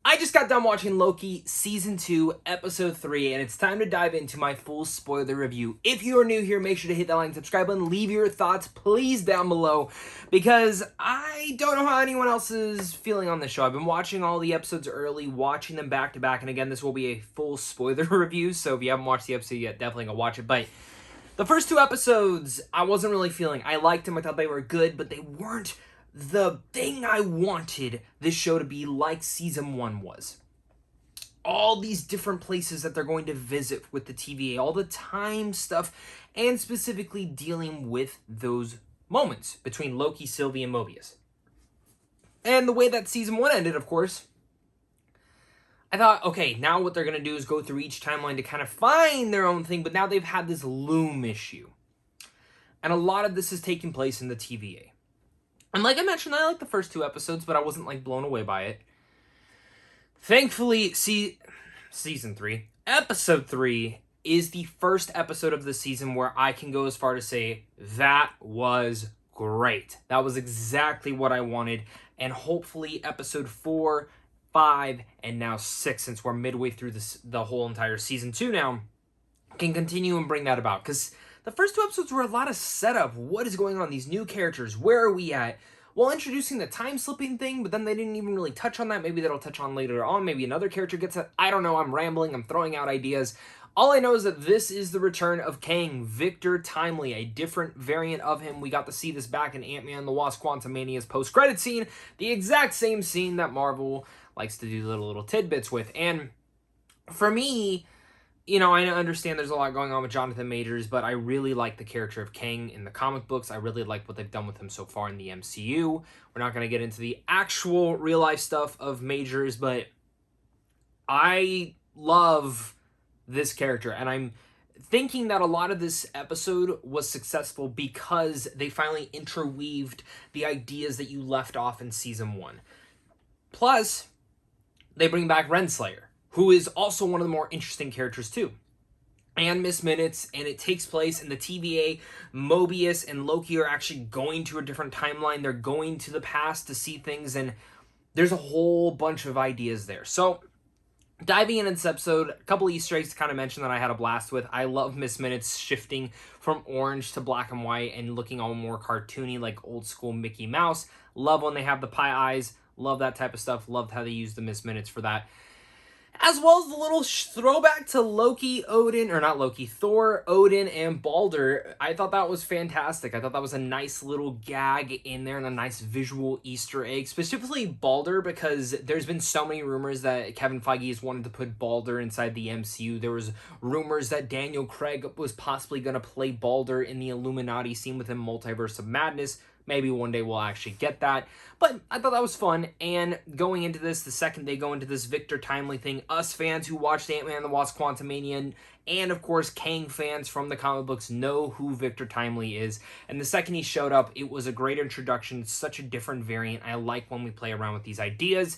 I just got done watching Loki Season 2, Episode 3, and it's time to dive into my full spoiler review. If you are new here, make sure to hit that like and subscribe button. Leave your thoughts, please, down below, because I don't know how anyone else is feeling on this show. I've been watching all the episodes early, watching them back to back, and again, this will be a full spoiler review, so if you haven't watched the episode yet, definitely go watch it. But the first two episodes, I wasn't really feeling. I liked them, I thought they were good, but they weren't the thing I wanted this show to be like Season 1 was. All these different places that they're going to visit with the TVA, all the time stuff, and specifically dealing with those moments between Loki, Sylvie, and Mobius. And the way that Season 1 ended, of course, I thought, okay, now what they're going to do is go through each timeline to kind of find their own thing, but now they've had this loom issue. And a lot of this is taking place in the TVA. And like I mentioned, I liked the first two episodes, but I wasn't like blown away by it. Thankfully, Season 3, Episode 3 is the first episode of the season where I can go as far to say, that was great. That was exactly what I wanted. And hopefully Episode 4, 5, and now 6, since we're midway through the whole entire Season 2 now, can continue and bring that about. Because the first two episodes were a lot of setup. What is going on? These new characters. Where are we at? Well, introducing the time-slipping thing, but then they didn't even really touch on that. Maybe that'll touch on later on. Maybe another character gets it. I don't know. I'm rambling. I'm throwing out ideas. All I know is that this is the return of Kang, Victor Timely, a different variant of him. We got to see this back in Ant-Man and the Wasp Quantumania's post-credit scene. The exact same scene that Marvel likes to do little tidbits with. And for me, you know, I understand there's a lot going on with Jonathan Majors, but I really like the character of Kang in the comic books. I really like what they've done with him so far in the MCU. We're not going to get into the actual real-life stuff of Majors, but I love this character, and I'm thinking that a lot of this episode was successful because they finally interweaved the ideas that you left off in Season 1. Plus, they bring back Renslayer, who is also one of the more interesting characters too. And Miss Minutes, and it takes place in the TVA. Mobius and Loki are actually going to a different timeline. They're going to the past to see things, and there's a whole bunch of ideas there. So, diving into this episode, a couple Easter eggs to kind of mention that I had a blast with. I love Miss Minutes shifting from orange to black and white and looking all more cartoony, like old school Mickey Mouse. Love when they have the pie eyes. Love that type of stuff. Loved how they used the Miss Minutes for that. As well as the little throwback to Loki, Odin, or not Loki, Thor, Odin, and Balder. I thought that was fantastic. I thought that was a nice little gag in there and a nice visual Easter egg. Specifically Balder, because there's been so many rumors that Kevin Feige has wanted to put Balder inside the MCU. There was rumors that Daniel Craig was possibly going to play Balder in the Illuminati scene within Multiverse of Madness. Maybe one day we'll actually get that. But I thought that was fun. And going into this, the second they go into this Victor Timely thing, us fans who watched Ant-Man and the Wasp Quantumania, and of course Kang fans from the comic books know who Victor Timely is. And the second he showed up, it was a great introduction. Such a different variant. I like when we play around with these ideas.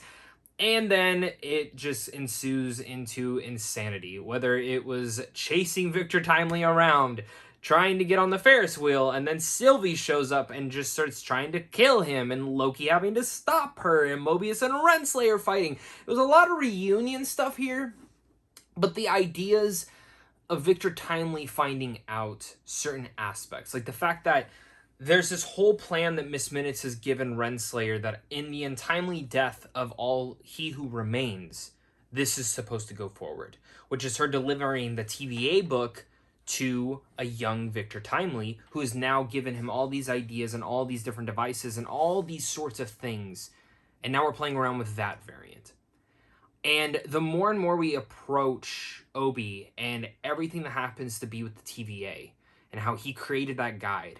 And then it just ensues into insanity. Whether it was chasing Victor Timely around, trying to get on the Ferris wheel, and then Sylvie shows up and just starts trying to kill him, and Loki having to stop her, and Mobius and Renslayer fighting. It was a lot of reunion stuff here, but the ideas of Victor Timely finding out certain aspects, like the fact that there's this whole plan that Miss Minutes has given Renslayer that in the untimely death of all he who remains, this is supposed to go forward, which is her delivering the TVA book to a young Victor Timely, who has now given him all these ideas and all these different devices and all these sorts of things. And now we're playing around with that variant. And the more and more we approach Obi and everything that happens to be with the TVA and how he created that guide,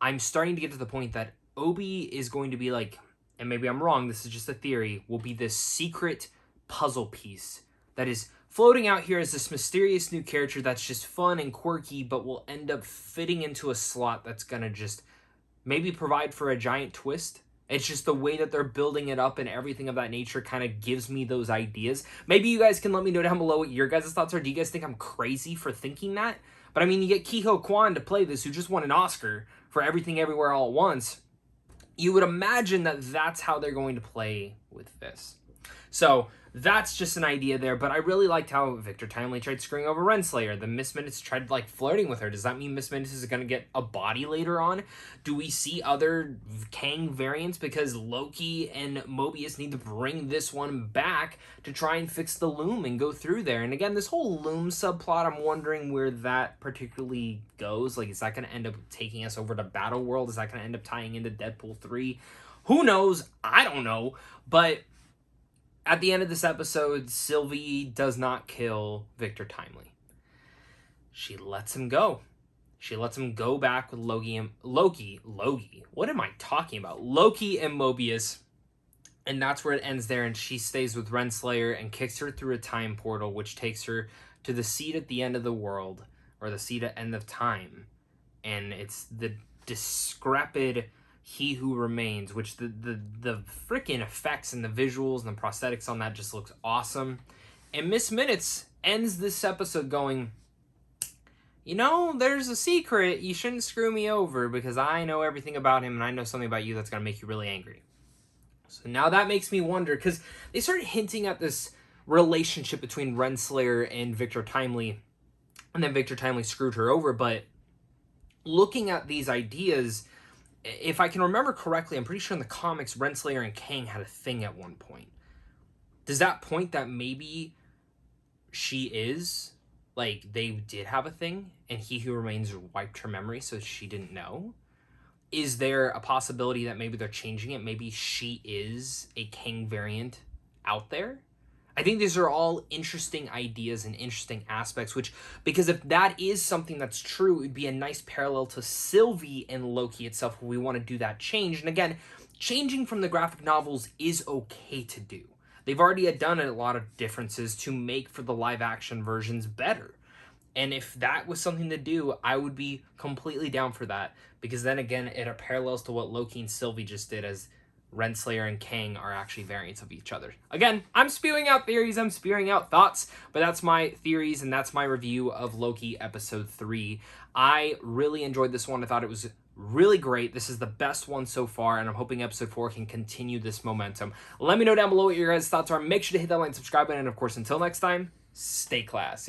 I'm starting to get to the point that Obi is going to be like, and maybe I'm wrong, this is just a theory, will be this secret puzzle piece that is floating out here as this mysterious new character that's just fun and quirky, but will end up fitting into a slot that's going to just maybe provide for a giant twist. It's just the way that they're building it up and everything of that nature kind of gives me those ideas. Maybe you guys can let me know down below what your guys' thoughts are. Do you guys think I'm crazy for thinking that? But I mean, you get Ke-Huy Quan to play this, who just won an Oscar for Everything Everywhere All at Once. You would imagine that that's how they're going to play with this. So that's just an idea there, but I really liked how Victor Timely tried screwing over Renslayer. The Miss Minutes tried like flirting with her. Does that mean Miss Minutes is going to get a body later on? Do we see other Kang variants? Because Loki and Mobius need to bring this one back to try and fix the Loom and go through there. And again, this whole Loom subplot, I'm wondering where that particularly goes. Like, is that going to end up taking us over to Battle World? Is that going to end up tying into Deadpool 3? Who knows? I don't know. But at the end of this episode, Sylvie does not kill Victor Timely. She lets him go. She lets him go back with Loki. What am I talking about? Loki and Mobius. And that's where it ends there. And she stays with Renslayer and kicks her through a time portal, which takes her to the seat at the end of the world, or the seat at end of time. And it's the decrepit He Who Remains, which the freaking effects and the visuals and the prosthetics on that just looks awesome. And Miss Minutes ends this episode going, you know, there's a secret. You shouldn't screw me over because I know everything about him and I know something about you that's going to make you really angry. So now that makes me wonder, because they started hinting at this relationship between Renslayer and Victor Timely, and then Victor Timely screwed her over. But looking at these ideas, if I can remember correctly, I'm pretty sure in the comics, Renslayer and Kang had a thing at one point. Does that point that maybe she is, like, they did have a thing, and He Who Remains wiped her memory so she didn't know? Is there a possibility that maybe they're changing it? Maybe she is a Kang variant out there? I think these are all interesting ideas and interesting aspects, because if that is something that's true, it would be a nice parallel to Sylvie and Loki itself, where we want to do that change. And again, changing from the graphic novels is okay to do. They've already done a lot of differences to make for the live action versions better. And if that was something to do, I would be completely down for that, because then again, it parallels to what Loki and Sylvie just did, as Renslayer and Kang are actually variants of each other. Again, I'm spewing out theories, I'm spewing out thoughts, but that's my theories and that's my review of Loki episode 3. I really enjoyed this one. I thought it was really great. This is the best one so far, and I'm hoping episode 4 can continue this momentum. Let me know down below what your guys' thoughts are. Make sure to hit that like and subscribe button, and of course, until next time, stay classy.